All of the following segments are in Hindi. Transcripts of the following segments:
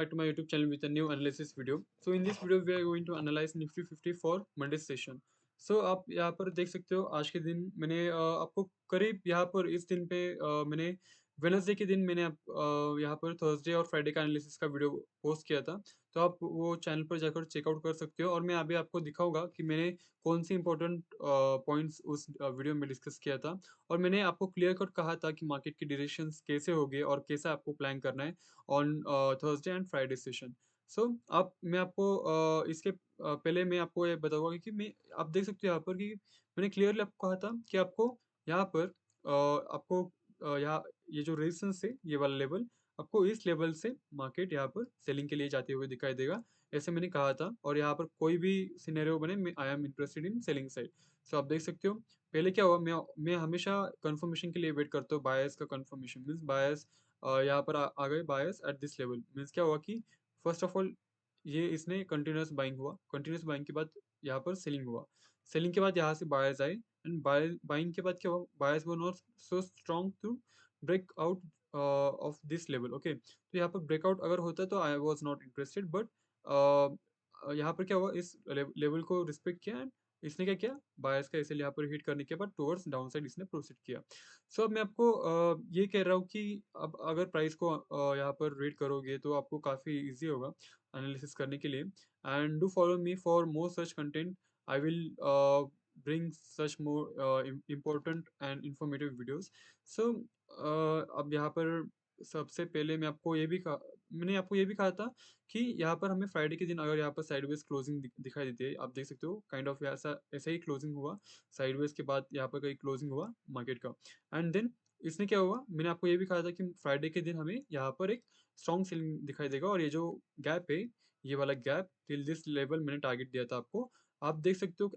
Back to my YouTube channel with a new analysis video. So in this video we are going to analyze Nifty 50 for Monday session. So आप यहाँ पर देख सकते हो आज के दिन मैंने आपको करीब यहाँ पर इस दिन पे मैंने वेनसडे के दिन मैंने यहाँ पर थर्सडे और फ्राइडे का एनालिसिस का वीडियो पोस्ट किया था। तो आप वो चैनल पर जाकर चेकआउट कर सकते हो और मैं अभी आपको दिखाऊंगा कि मैंने कौन सी इंपॉर्टेंट पॉइंट्स उस वीडियो में डिस्कस किया था। और मैंने आपको क्लियर कट कहा था कि मार्केट की डायरेक्शंस कैसे होंगे और कैसा आपको प्लान करना है on Thursday and Friday session. So आप मैं आपको इसके पहले मैं आपको ये बताऊंगा कि मैं आप देख सकते हो यहाँ पर कि मैंने क्लियरली आपको कहा था कि आपको यहाँ पर आपको यहाँ ये जो रेजिस्टेंस है ये वाला लेवल आपको इस लेवल से मार्केट यहाँ पर सेलिंग के लिए जाते हुए दिखाई देगा, ऐसे मैंने कहा था। और यहाँ पर कोई भी सिनेरियो बने I am interested in selling side. So आप देख सकते हो पहले क्या हुआ, मैं हमेशा कंफर्मेशन के लिए वेट करता हूँ। बायर्स का कंफर्मेशन मीन्स बायर्स यहाँ पर आ गए buyers at this level, means क्या हुआ कि फर्स्ट ऑफ ऑल ये इसने कंटिन्यूस बाइंग हुआ, कंटिन्यूस बाइंग के बाद यहाँ पर सेलिंग हुआ, सेलिंग के बाद यहाँ से बायर्स आए एंड बाइंग के बाद क्या हुआ, buyers were not so strong to break out of this level. Okay, तो यहाँ पर ब्रेकआउट अगर होता तो I was not interested, but यहाँ पर क्या हुआ, इस लेवल को रिस्पेक्ट किया एंड इसने क्या किया, बायर्स का इसे यहाँ पर हिट करने के बाद टुवर्ड्स डाउन साइड इसने प्रोसीड किया। सो अब मैं आपको ये कह रहा हूँ कि अब अगर प्राइस को यहाँ पर रेट करोगे तो आपको काफ़ी इजी होगा एनालिसिस करने के लिए। And do follow me for more such content. I will bring such more important and informative videos. So अब यहाँ पर सबसे पहले मैंने आपको ये भी कहा था कि यहाँ पर हमें फ्राइडे के दिन अगर यहाँ पर साइडवेज क्लोजिंग दिखाई देती है, आप देख सकते हो काइंड ऑफ ऐसा ऐसा ही क्लोजिंग हुआ साइडवेज के बाद यहाँ पर कहीं क्लोजिंग हुआ मार्केट का। एंड देन इसने क्या हुआ, मैंने आपको ये भी कहा था कि फ्राइडे के दिन हमें यहाँ पर एक स्ट्रॉन्ग सेलिंग दिखाई देगा और ये जो गैप है, ये वाला गैप टिल दिस लेवल मैंने टारगेट दिया था आपको। आप देख सकते हो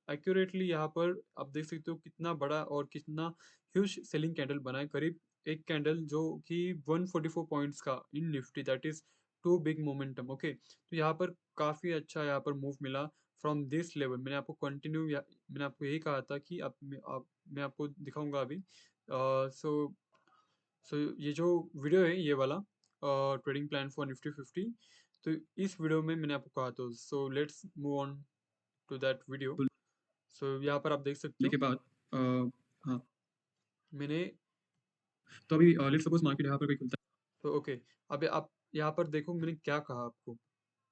एक्यूरेटली यहाँ पर आप देख सकते हो कितना बड़ा और कितना ह्यूज सेलिंग कैंडल बना है, करीब एक कैंडल जो कि 144 पॉइंट्स का in Nifty, that is too big momentum. Okay, तो यहाँ पर काफ़ी अच्छा यहाँ पर मूव मिला फ्रॉम दिस लेवल। मैंने आपको यही कहा था कि मैं आपको दिखाऊंगा अभी। सो सो ये जो वीडियो है ये वाला ट्रेडिंग प्लान फॉर निफ्टी 50, तो इस वीडियो में मैंने आपको कहा था। So let's move on to that video. So यहाँ पर आप देख सकते के हो बाद हाँ, मैंने तो अभी लेट्स सपोज मार्केट यहाँ पर कोई खुलता तो ओके, अब आप यहाँ पर देखो मैंने क्या कहा आपको।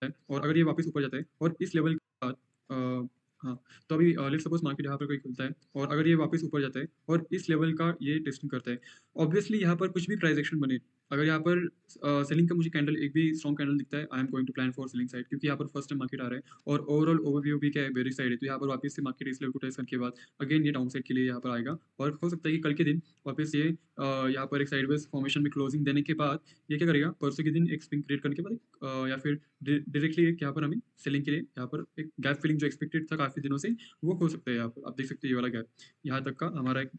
है और अगर ये वापस ऊपर जाता है और इस लेवल के बाद हाँ, तो अभी लेट्स सपोज मार्केट यहाँ पर कोई खुलता है और अगर ये वापस ऊपर जाता है और इस लेवल का ये टेस्टिंग करता है, ऑब्वियसली यहाँ पर कुछ भी प्राइस एक्शन बने, अगर यहाँ पर सेलिंग का मुझे कैंडल एक भी स्ट्रॉन्ग कैंडल दिखता है, I am going to plan for selling side, क्योंकि यहाँ पर फर्स्ट टाइम मार्केट आ रहा है और ओवरऑल ओवरव्यू भी क्या है, बेरिश साइड है। तो यहाँ पर वापस से मार्केट इस लेवल को टेस्ट करने के बाद अगेन ये डाउन साइड के लिए यहाँ पर आएगा और हो सकता है कि कल के दिन वापस ये यहाँ पर एक साइडवेज फॉर्मेशन में क्लोजिंग देने के बाद ये क्या करेगा, परसों के दिन एक स्विंग क्रिएट करने के बाद या फिर डायरेक्टली एक यहाँ पर हमें सेलिंग के लिए यहाँ पर एक गैप फिलिंग जो एक्सपेक्टेड था काफ़ी दिनों से, वो हो सकता है। यहाँ पर आप देख सकते हैं ये वाला गैप यहाँ तक का हमारा एक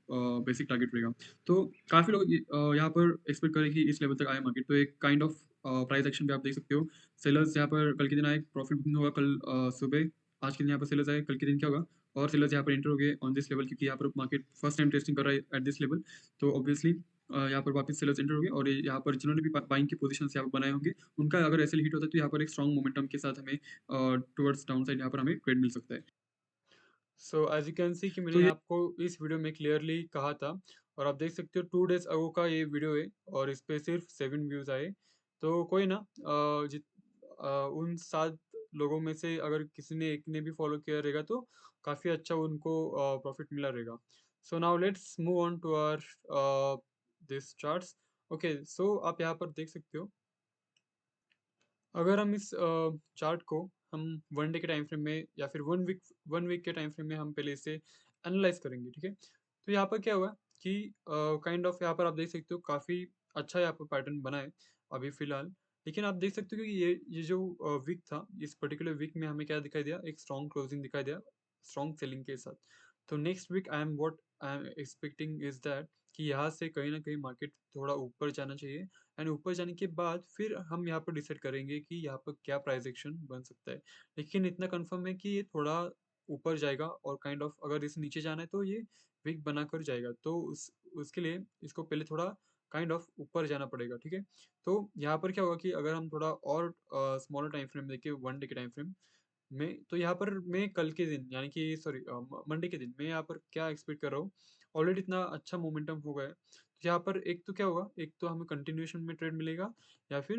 बेसिक टारगेट रहेगा। तो काफ़ी लोग यहाँ पर एक्सपेक्ट करें कि इस लेवल तक आए मार्केट, तो एक काइंड ऑफ प्राइस एक्शन भी आप देख सकते हो। सेलर्स यहाँ पर कल के दिन आए, प्रॉफिट बुकिंग होगा कल सुबह, आज के दिन यहाँ पर सेलर्स आए, कल के दिन क्या होगा, और सेलर्स यहाँ पर एंटर हो गए ऑन दिस लेवल, क्योंकि यहाँ पर मार्केट फर्स्ट टाइम टेस्टिंग कर रहा है एट दिस लेवल। तो ऑब्वियसली यहाँ पर वापस सेलर्स एंटर हो गए और यहाँ पर जिन्होंने भी बाइंग की पोजीशन यहाँ पर बनाए होंगे, उनका अगर ऐसे हिट होता है तो यहाँ पर एक स्ट्रॉन्ग मोमेंटम के साथ हमें टुवर्ड्स डाउन साइड यहाँ पर हमें ट्रेड मिल सकता है। So as you can see कि मैंने तो ये आपको इस वीडियो में क्लियरली कहा था और आप देख सकते हो 2 डेज अगो का ये वीडियो है और इस पे सिर्फ 7 व्यूज आए। तो कोई ना, उन 7 लोगों में से अगर किसी ने एक ने भी फॉलो किया रहेगा तो काफ़ी अच्छा उनको प्रॉफिट मिला रहेगा। So now let's move on to our this charts. Okay, so आप यहाँ पर देख सकते हो अगर हम इस चार्ट को हम 1 डे के टाइम फ्रेम में या फिर 1 वीक के टाइम फ्रेम में हम पहले इसे एनालाइज करेंगे, ठीक है। तो यहाँ पर क्या हुआ कि काइंड ऑफ यहाँ पर आप देख सकते हो काफ़ी अच्छा यहाँ पर पैटर्न बना है अभी फिलहाल। लेकिन आप देख सकते हो कि ये जो वीक था, इस पर्टिकुलर वीक में हमें क्या दिखाई दिया, एक स्ट्रॉन्ग क्लोजिंग दिखाई दिया स्ट्रॉन्ग सेलिंग के साथ। तो next week I am expecting is that कि यहाँ से कहीं ना कहीं मार्केट थोड़ा ऊपर जाना चाहिए एंड ऊपर जाने के बाद फिर हम यहाँ पर डिसाइड करेंगे कि यहाँ पर क्या प्राइस एक्शन बन सकता है। लेकिन इतना कंफर्म है कि ये थोड़ा ऊपर जाएगा और काइंड ऑफ अगर इसे नीचे जाना है तो ये वीक बनाकर जाएगा। तो उसके लिए इसको पहले थोड़ा काइंड ऑफ ऊपर जाना पड़ेगा, ठीक है? तो यहाँ पर क्या होगा कि अगर हम थोड़ा और स्मॉलर टाइम फ्रेम देखें 1 डे के टाइम फ्रेम में, तो यहाँ पर मैं कल के दिन यानी कि सॉरी मंडे के दिन मैं यहाँ पर क्या एक्सपेक्ट कर रहा हूँ, ऑलरेडी इतना अच्छा मोमेंटम हो गया है। तो यहाँ पर एक तो क्या होगा, एक तो हमें कंटिन्यूएशन में ट्रेड मिलेगा या फिर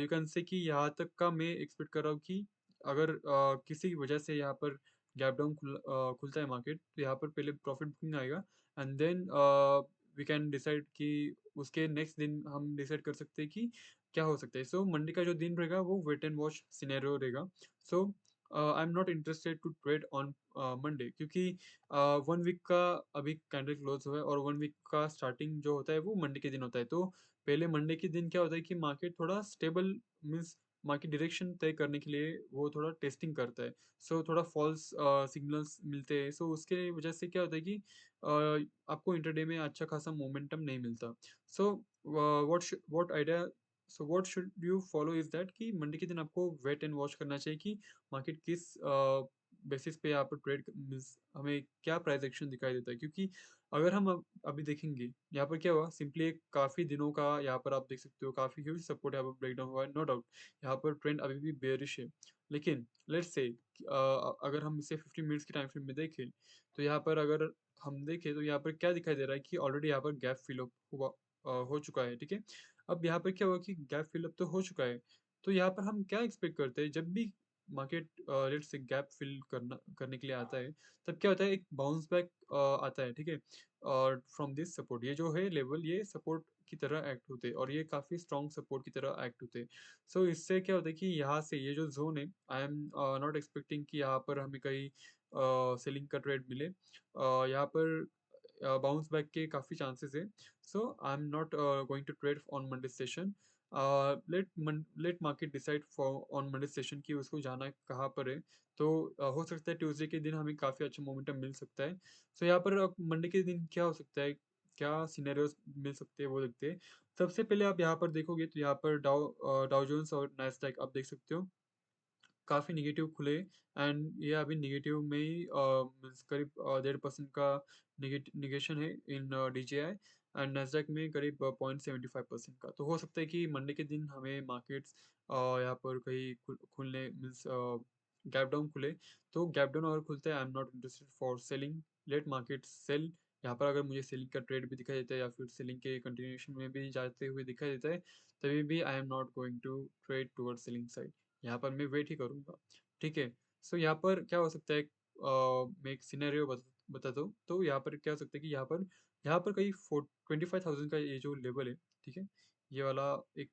यू कैन से कि यहाँ तक का मैं एक्सपेक्ट कर रहा हूँ कि अगर किसी वजह से यहाँ पर गैप डाउन खुलता है मार्केट, तो यहाँ पर पहले प्रॉफिट बुकिंग आएगा and then we can decide कि उसके नेक्स्ट दिन हम डिसाइड कर सकते हैं कि क्या हो सकता है। सो मंडे का जो दिन रहेगा वो वेट एंड वॉच सिनेरियो रहेगा। So I am not interested to trade on Monday, क्योंकि 1 वीक का अभी कैंडल क्लोज हुआ है और 1 वीक का स्टार्टिंग जो होता है वो मंडे के दिन होता है। तो पहले मंडे के दिन क्या होता है कि मार्केट थोड़ा स्टेबल मीन्स मार्केट डायरेक्शन तय करने के लिए वो थोड़ा टेस्टिंग करता है। सो थोड़ा फॉल्स सिग्नल्स मिलते हैं। सो उसके वजह से क्या होता है कि आपको इंटरडे में अच्छा खासा मोमेंटम नहीं मिलता। So what idea so what should you follow is that कि मंडे के दिन आपको वेट एंड वॉच करना चाहिए कि मार्केट किस बेसिस पे यहाँ पर ट्रेड मीन्स हमें क्या प्राइस एक्शन दिखाई देता है। क्योंकि अगर हम अभी देखेंगे यहाँ पर क्या हुआ, सिंपली एक काफ़ी दिनों का यहाँ पर आप देख सकते हो काफ़ी ह्यूज सपोर्ट यहाँ पर ब्रेकडाउन हुआ है, नो डाउट। यहाँ पर ट्रेंड अभी भी बेयरिश है। लेकिन लेट्स से अगर हम इसे 15 मिनट्स के टाइम फ्रेम में देखें, तो यहाँ पर अगर हम देखें तो यहाँ पर क्या दिखाई दे रहा है कि ऑलरेडी यहाँ पर गैप फिल अप हो चुका है, ठीक है? अब यहाँ पर क्या हुआ कि गैप फिल अप तो हो चुका है, तो यहाँ पर हम क्या एक्सपेक्ट करते हैं जब भी मार्केट लेट्स से गैप फिल करने के लिए आता है, तब क्या होता है एक बाउंस बैक आता है, ठीक है? और फ्रॉम दिस सपोर्ट ये जो है लेवल ये सपोर्ट की तरह एक्ट होते हैं और ये काफ़ी स्ट्रॉन्ग सपोर्ट की तरह एक्ट होते हैं। सो इससे क्या होता है कि यहाँ से ये जो ज़ोन है, आई एम नॉट एक्सपेक्टिंग कि यहाँ पर हमें कहीं सेलिंग का ट्रेड मिले। यहाँ पर बाउंस बैक के काफ़ी चांसेस है। So I am not going to trade on Monday session. Let market decide for on Monday session कि उसको जाना कहाँ पर है। तो हो सकता है ट्यूसडे के दिन हमें काफ़ी अच्छा मोमेंटम मिल सकता है। सो यहाँ पर मंडे के दिन क्या हो सकता है, क्या सिनेरियोज मिल सकते हैं वो देखते हैं। सबसे पहले आप यहाँ पर देखोगे तो यहाँ पर डाउ जोन्स और नैस्डैक आप देख सकते हो काफ़ी नेगेटिव खुले एंड ये अभी नेगेटिव में ही मीन्स करीब 1.5% का नेगेशन है इन डीजेआई एंड नैस्डैक में करीब 0.75% का। तो हो सकता है कि मंडे के दिन हमें मार्केट्स यहाँ पर कहीं खुलने मीन्स गैप डाउन खुले। तो गैप डाउन अगर खुलता है I am not interested for selling, let market sell. यहाँ पर अगर मुझे सेलिंग का ट्रेड भी दिखाई देता है या फिर सेलिंग के कंटिन्यूएशन में भी जाते हुए दिखाई देता है, तभी भी I am not going to trade towards selling side. यहाँ पर मैं वेट ही करूँगा, ठीक है? सो यहाँ पर क्या हो सकता है मैं एक सिनेरियो बताता हूँ। तो यहाँ पर क्या हो सकता है कि यहाँ पर कहीं 25,000 का ये जो लेवल है, ठीक है? ये वाला एक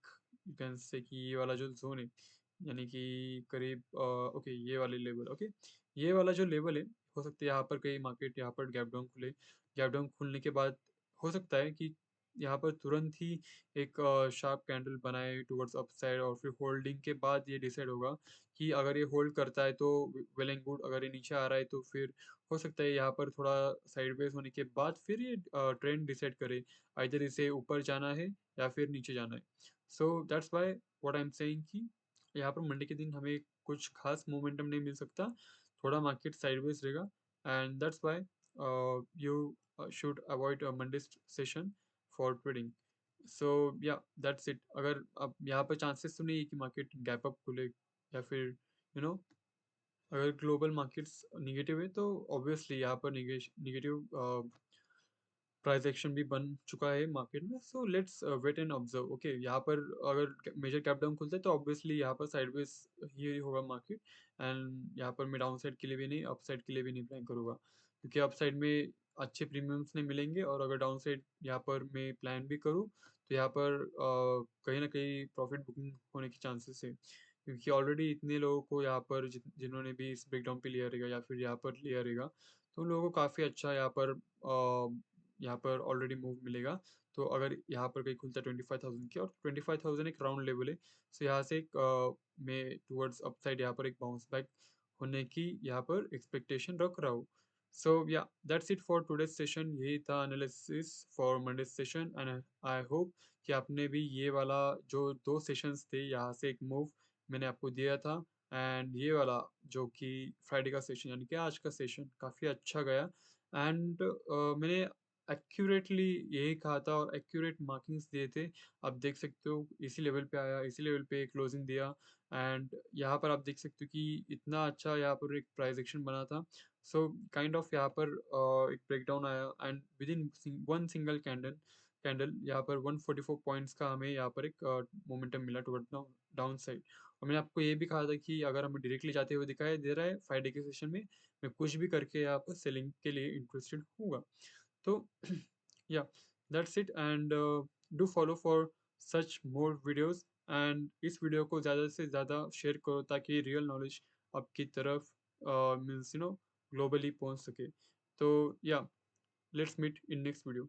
यू कैन से कि ये वाला जो ज़ोन है, यानी कि करीब ओके ये वाले लेवल ओके। ये वाला जो लेवल है, हो सकता है यहाँ पर कहीं मार्केट यहाँ पर गैप डाउन खुले। गैप डाउन खुलने के बाद हो सकता है कि यहाँ पर तुरंत ही एक शार्प कैंडल बनाए टुवर्ड्स अपसाइड और फिर होल्डिंग के बाद ये डिसाइड होगा कि अगर ये होल्ड करता है तो वेल एंड गुड, अगर ये नीचे आ रहा है तो फिर हो सकता है यहाँ पर थोड़ा साइडवेज होने के बाद फिर ये ट्रेंड डिसाइड करे आइदर इसे ऊपर जाना है या फिर नीचे जाना है। So that's why what I am saying कि यहाँ पर मंडे के दिन हमें कुछ खास मोमेंटम नहीं मिल सकता, थोड़ा मार्केट साइडवेज रहेगा and that's why you should avoid a Monday session for trading. सो या दैट्स इट। अगर अब यहाँ पर चांसेस तो नहीं है कि मार्केट गैप अप खुले या फिर अगर ग्लोबल मार्केट्स नेगेटिव है तो ऑब्वियसली यहाँ पर नेगेटिव प्राइस एक्शन भी बन चुका है मार्केट में। So let's wait and observe. Okay यहाँ पर अगर मेजर कैप डाउन खुलता है तो ऑब्वियसली यहाँ पर साइडवेज ही होगा मार्केट एंड यहाँ पर मैं डाउन साइड के लिए भी नहीं अप साइड के लिए भी नहीं प्लान करूँगा, क्योंकि अप साइड में अच्छे प्रीमियम्स नहीं मिलेंगे और अगर डाउन साइड यहाँ पर मैं प्लान भी करूँ तो यहाँ पर कहीं ना कहीं प्रॉफिट बुकिंग होने की चांसेस है, क्योंकि ऑलरेडी इतने लोगों को यहाँ पर जिन्होंने भी इस ब्रेकडाउन पे लिया रहेगा या फिर यहाँ पर लिया रहेगा, तो उन लोगों को काफ़ी अच्छा यहाँ पर ऑलरेडी मूव मिलेगा। तो अगर यहाँ पर कहीं खुलता है 25,000 की और 25,000 एक राउंड लेवल है। सो यहाँ से एक मैं टुवर्ड्स अपसाइड यहाँ पर एक बाउंस बैक होने की यहाँ पर एक्सपेक्टेशन रख रहा हूँ। सो या that's it for today's session. यही था analysis for Monday session and I hope कि आपने भी ये वाला जो 2 सेशंस थे यहाँ से एक मूव मैंने आपको दिया था एंड ये वाला जो कि फ्राइडे का सेशन यानी कि आज का सेशन काफ़ी अच्छा गया एंड मैंने एक्यूरेटली यही कहा था और एक्यूरेट मार्किंग्स दिए थे। आप देख सकते हो इसी लेवल पे आया, इसी लेवल पे क्लोजिंग दिया एंड यहाँ पर आप देख सकते हो कि इतना अच्छा यहाँ पर एक प्राइस एक्शन बना था। सो काइंड ऑफ यहाँ पर एक ब्रेकडाउन आया and within one single candle candle यहाँ पर 144 पॉइंट्स का हमें यहाँ पर एक मोमेंटम मिला टुवर्ड डाउन साइड। और मैंने आपको ये भी कहा था कि अगर हमें डायरेक्टली जाते हुए दिखाई दे रहा है 5 डे के सेशन में, मैं कुछ भी करके यहाँ पर सेलिंग के लिए interested हूँगा। So yeah, that's it and do follow for such more videos and इस वीडियो को ज़्यादा से ज़्यादा शेयर करो ताकि रियल नॉलेज आपकी तरफ मीन्स ग्लोबली पहुंच सके। तो या let's meet in next video.